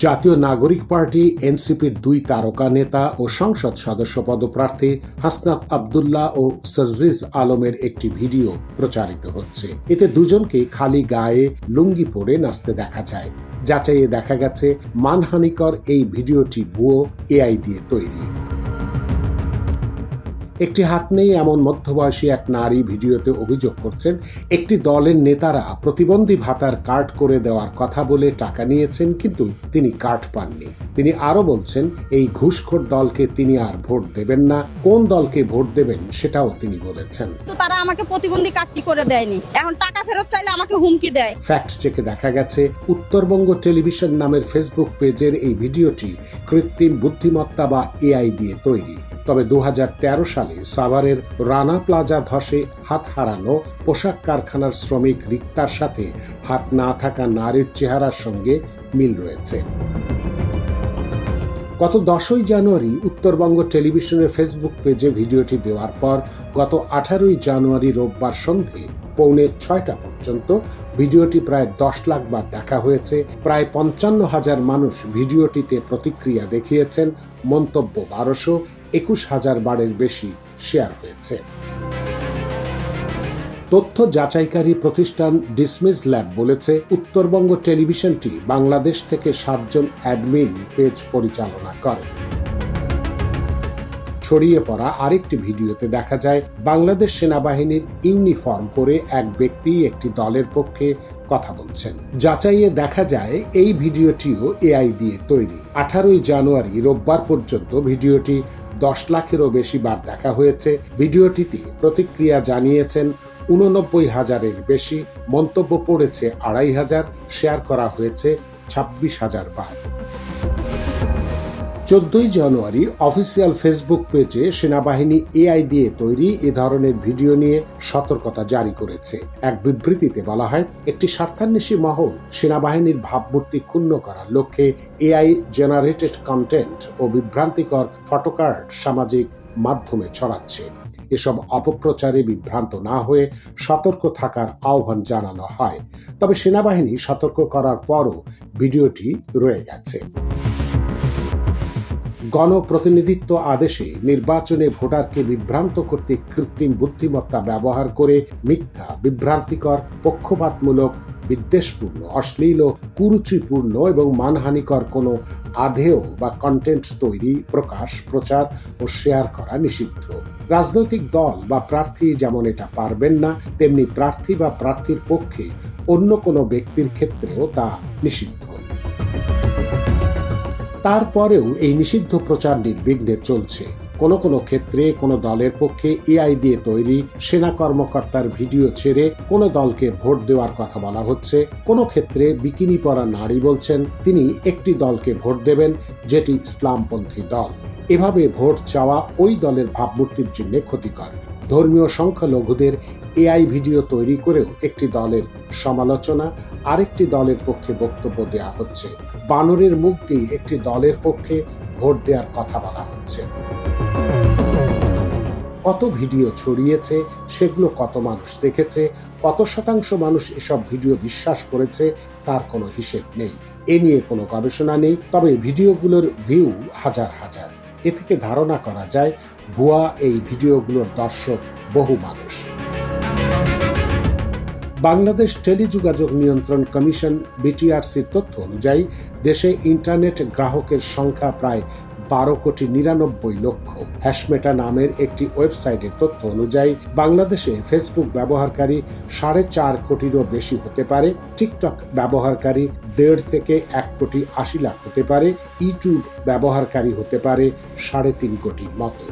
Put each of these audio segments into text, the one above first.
জাতীয় নাগরিক পার্টি এনসিপির দুই তারকা নেতা ও সংসদ সদস্য পদপ্রার্থী হাসনাত আব্দুল্লাহ ও সার্জিস আলমের একটি ভিডিও প্রচারিত হচ্ছে। এতে দুজনকে খালি গায়ে লুঙ্গি পরে নাচতে দেখা যায়। যাচাইয়ে দেখা গেছে মানহানিকর এই ভিডিওটি ভুয়ো এআই দিয়ে তৈরি। একটি হাত নেই এমন মধ্যবয়সী এক নারী ভিডিওতে অভিযোগ করছেন, একটি দলের নেতারা প্রতিবন্ধী ভাতার কার্ড করে দেওয়ার কথা বলে টাকা নিয়েছেন, কিন্তু তিনি কার্ড পাননি। তিনি আরো বলছেন, এই ঘুষখোর দলকে তিনি আর ভোট দেবেন না। কোন দলকে ভোট দেবেন সেটাও তিনি বলেছেন। তো তারা আমাকে প্রতিবন্ধী কার্ডটি করে দেয়নি, এখন টাকা ফেরত চাইলে আমাকে হুমকি দেয়। ফ্যাক্ট চেকে দেখা গেছে উত্তরবঙ্গ টেলিভিশন নামের ফেসবুক পেজের এই ভিডিওটি কৃত্রিম বুদ্ধিমত্তা বা এআই দিয়ে তৈরি। তবে 2013 সালে সাভারের রানা প্লাজা ধসে হাত হারানো পোশাক কারখানার শ্রমিক রিক্তার সাথে হাত না থাকা নারীর চেহারার সঙ্গে মিল রয়েছে। গত 10ই জানুয়ারি উত্তরবঙ্গ টেলিভিশনের ফেসবুক পেজে ভিডিওটি দেওয়ার পর গত 18ই জানুয়ারি রোববার সন্ধে 5:45 পর্যন্ত ভিডিওটি প্রায় 10 লাখ বার দেখা হয়েছে। প্রায় 55,000 মানুষ ভিডিওটিতে প্রতিক্রিয়া দেখিয়েছেন। মন্তব্য 1200, 21,000 বারের বেশি শেয়ার হয়েছে। তথ্য যাচাইকারী প্রতিষ্ঠান ডিসমিস ল্যাব বলেছে, উত্তরবঙ্গ টেলিভিশনটি বাংলাদেশ থেকে 7 জন অ্যাডমিন পেজ পরিচালনা করে। ছড়িয়ে পড়া আরেকটি ভিডিওতে দেখা যায় বাংলাদেশ সেনাবাহিনীর ইউনিফর্ম পরে এক ব্যক্তি একটি দলের পক্ষে কথা বলছেন। যাচাইয়ে দেখা যায় এই ভিডিওটিও এআই দিয়ে তৈরি। 18ই জানুয়ারি রোববার পর্যন্ত ভিডিওটি 10 লাখেরও বেশি বার দেখা হয়েছে। ভিডিওটিতে প্রতিক্রিয়া জানিয়েছেন 89,000-এর বেশি, মন্তব্য পড়েছে 2,500, শেয়ার করা হয়েছে 26,000 বার। 14ই জানুয়ারি অফিসিয়াল ফেসবুক পেজে সেনাবাহিনী এআই দিয়ে তৈরি এ ধরনের ভিডিও নিয়ে সতর্কতা জারি করেছে। এক বিবৃতিতে বলা হয়, একটি স্বার্থান্বেষী মহল সেনাবাহিনীর ভাবমূর্তি ক্ষুণ্ণ করার লক্ষ্যে এআই জেনারেটেড কন্টেন্ট ও বিভ্রান্তিকর ফটোকার্ড সামাজিক মাধ্যমে ছড়াচ্ছে। এসব অপপ্রচারে বিভ্রান্ত না হয়ে সতর্ক থাকার আহ্বান জানানো হয়। তবে সেনাবাহিনী সতর্ক করার পরও ভিডিওটি রয়ে গেছে। গণপ্রতিনিধিত্ব আদেশে নির্বাচনে ভোটারকে বিভ্রান্ত করতে কৃত্রিম বুদ্ধিমত্তা ব্যবহার করে মিথ্যা, বিভ্রান্তিকর, পক্ষপাতমূলক, বিদ্বেষপূর্ণ, অশ্লীল, কুরুচিপূর্ণ এবং মানহানিকর কোনো আধেয় বা কন্টেন্ট তৈরি, প্রকাশ, প্রচার ও শেয়ার করা নিষিদ্ধ। রাজনৈতিক দল বা প্রার্থী যেমন এটা পারবেন না, তেমনি প্রার্থী বা প্রার্থীর পক্ষে অন্য কোনো ব্যক্তির ক্ষেত্রেও তা নিষিদ্ধ। তারপরেও এই নিষিদ্ধ প্রচার নির্বিঘ্নে চলছে। কোনো ক্ষেত্রে কোনো দলের পক্ষে এআই দিয়ে তৈরি সেনা কর্মকর্তার ভিডিও ছেড়ে কোনো দলকে ভোট দেওয়ার কথা বলা হচ্ছে। কোনো ক্ষেত্রে বিকিনি পরা নারী বলছেন তিনি একটি দলকে ভোট দেবেন যেটি ইসলামপন্থী দল। এভাবে ভোট চাওয়া ওই দলের ভাবমূর্তির জন্য ক্ষতিকর। ধর্মীয় সংখ্যালঘুদের এআই ভিডিও তৈরি করেও একটি দলের সমালোচনা, আরেকটি দলের পক্ষে বক্তব্য দেওয়া হচ্ছে। বানরের মুখ দিয়ে একটি দলের পক্ষে ভোট দেওয়ার কথা বলা হচ্ছে। কত ভিডিও ছড়িয়েছে, সেগুলো কত মানুষ দেখেছে, কত শতাংশ মানুষ এসব ভিডিও বিশ্বাস করেছে তার কোনো হিসেব নেই। এ নিয়ে কোনো গবেষণা নেই। তবে ভিডিওগুলোর ভিউ হাজার হাজার। এ থেকে ধারণা করা যায় ভুয়া এই ভিডিওগুলোর দর্শক বহু মানুষ। বাংলাদেশ টেলিযোগাযোগ নিয়ন্ত্রণ কমিশন বিটিআরসির তথ্য অনুযায়ী দেশে ইন্টারনেট গ্রাহকের সংখ্যা প্রায় 12,99,00,000। হ্যাশমেটা নামের একটি ওয়েবসাইটের তথ্য অনুযায়ী বাংলাদেশে ফেসবুক ব্যবহারকারী 4.5 কোটিরও বেশি হতে পারে। টিকটক ব্যবহারকারী 1.5 থেকে 1,80,00,000 হতে পারে। ইউটিউব ব্যবহারকারী হতে পারে 3.5 কোটির মতো।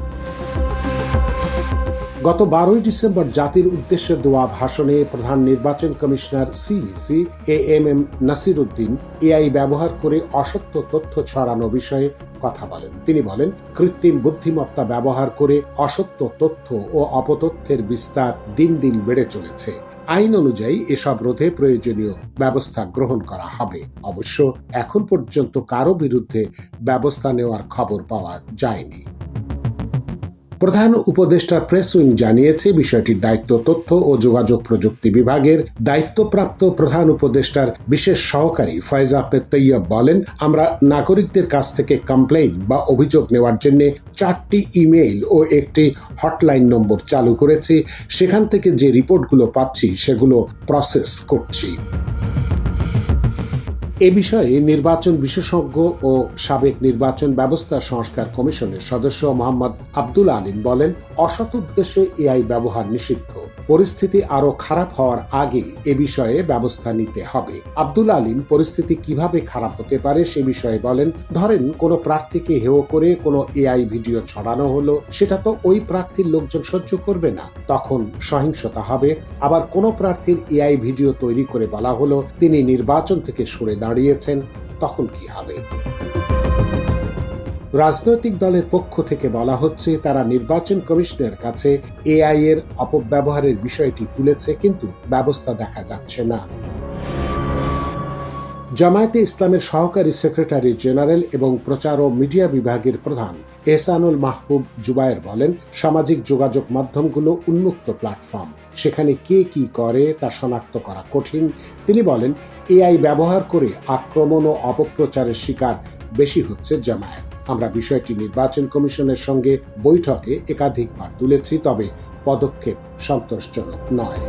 গত 12ই ডিসেম্বর জাতির উদ্দেশ্যে দেওয়া ভাষণে প্রধান নির্বাচন commissioner CEC AMM Nasir Uddin AI ব্যবহার করে অসত্য তথ্য ছড়ানো বিষয়ে কথা বলেন। তিনি বলেন, কৃত্রিম বুদ্ধিমত্তা ব্যবহার করে অসত্য তথ্য ও অপতথ্যের বিস্তার দিন দিন বেড়ে চলেছে। আইন অনুযায়ী এসব রোধে প্রয়োজনীয় ব্যবস্থা গ্রহণ করা হবে। অবশ্য এখন পর্যন্ত কারো বিরুদ্ধে ব্যবস্থা নেওয়ার খবর পাওয়া যায়নি। প্রধান উপদেষ্টা প্রেস উইং জানিয়েছে বিষয়টির দায়িত্ব তথ্য ও যোগাযোগ প্রযুক্তি বিভাগের। দায়িত্বপ্রাপ্ত প্রধান উপদেষ্টার বিশেষ সহকারী ফয়েজ আহমেদ তৈয়ব বলেন, আমরা নাগরিকদের কাছ থেকে কমপ্লেইন বা অভিযোগ নেওয়ার জন্য 4টি ইমেইল ও একটি হটলাইন নম্বর চালু করেছি। সেখান থেকে যে রিপোর্টগুলো পাচ্ছি সেগুলো প্রসেস করছি। এ বিষয়ে নির্বাচন বিশেষজ্ঞ ও সাবেক নির্বাচন ব্যবস্থা সংস্কার কমিশনের সদস্য মোহাম্মদ আব্দুল আলিম বলেন, অসৎ উদ্দেশ্যে এআই ব্যবহার নিষিদ্ধ। পরিস্থিতি আরো খারাপ হওয়ার আগে এ বিষয়ে ব্যবস্থা নিতে হবে। আব্দুল আলিম পরিস্থিতি কিভাবে খারাপ হতে পারে সে বিষয়ে বলেন, ধরেন কোনো প্রার্থীকে হেয় করে কোনো এআই ভিডিও ছড়ানো হলো, সেটা তো ওই প্রার্থীর লোকজন সহ্য করবে না, তখন সহিংসতা হবে। আবার কোনো প্রার্থীর এআই ভিডিও তৈরি করে বলা হলো তিনি নির্বাচন থেকে সরে দাঁড়িয়েছেন, তখন কি হবে? রাজনৈতিক দলের পক্ষ থেকে বলা হচ্ছে তারা নির্বাচন কমিশনের কাছে এআই এর অপব্যবহারের বিষয়টি তুলেছে, কিন্তু ব্যবস্থা দেখা যাচ্ছে না। জামায়াতে ইসলামের সহকারী সেক্রেটারি জেনারেল এবং প্রচার ও মিডিয়া বিভাগের প্রধান এহসানুল মাহবুব জুবায়ের বলেন, সামাজিক যোগাযোগ মাধ্যমগুলো উন্মুক্ত প্ল্যাটফর্ম, সেখানে কে কি করে তা শনাক্ত করা কঠিন। তিনি বলেন, এআই ব্যবহার করে আক্রমণ ও অপপ্রচারের শিকার বেশি হচ্ছে জামায়াত। আমরা বিষয়টি নির্বাচন কমিশনের সঙ্গে বৈঠকে একাধিকবার তুলেছি, তবে পদক্ষেপ সন্তোষজনক নয়।